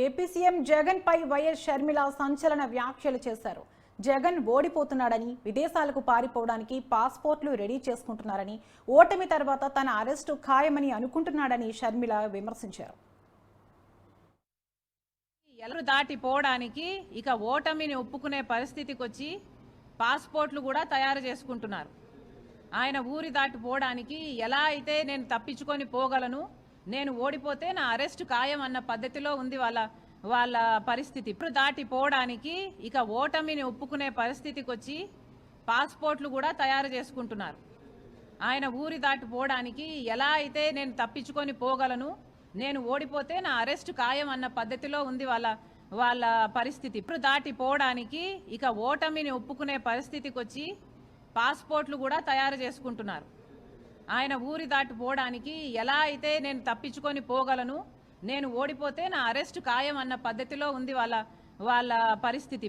AP CM Jagan పై YS Sharmila సంచలన వ్యాఖ్యలు చేశారు. జగన్ ఓడిపోతున్నాడని, విదేశాలకు పారిపోవడానికి పాస్పోర్ట్లు రెడీ చేసుకుంటున్నారని, ఓటమి తర్వాత తన అరెస్టు ఖాయమని అనుకుంటున్నాడని షర్మిల విమర్శించారు. ఎలరు దాటిపోవడానికి ఇక ఓటమిని ఒప్పుకునే పరిస్థితికి వచ్చి పాస్పోర్ట్లు కూడా తయారు చేసుకుంటున్నారు. ఆయన ఊరి దాటిపోవడానికి ఎలా అయితే నేను తప్పించుకొని పోగలను, నేను ఓడిపోతే నా అరెస్ట్ ఖాయం అన్న పద్ధతిలో ఉంది వాళ్ళ పరిస్థితి. ఇప్పుడు దాటిపోవడానికి ఇక ఓటమిని ఒప్పుకునే పరిస్థితికి వచ్చి పాస్పోర్ట్లు కూడా తయారు చేసుకుంటున్నారు. ఆయన ఊరి దాటిపోవడానికి ఎలా అయితే నేను తప్పించుకొని పోగలను, నేను ఓడిపోతే నా అరెస్ట్ ఖాయం అన్న పద్ధతిలో ఉంది వాళ్ళ పరిస్థితి. ఇప్పుడు దాటిపోవడానికి ఇక ఓటమిని ఒప్పుకునే పరిస్థితికి వచ్చి పాస్పోర్ట్లు కూడా తయారు చేసుకుంటున్నారు. ఆయన ఊరి దాటిపోవడానికి ఎలా అయితే నేను తప్పించుకొని పోగలను, నేను ఓడిపోతే నా అరెస్ట్ ఖాయం అన్న పద్ధతిలో ఉంది వాళ్ళ పరిస్థితి.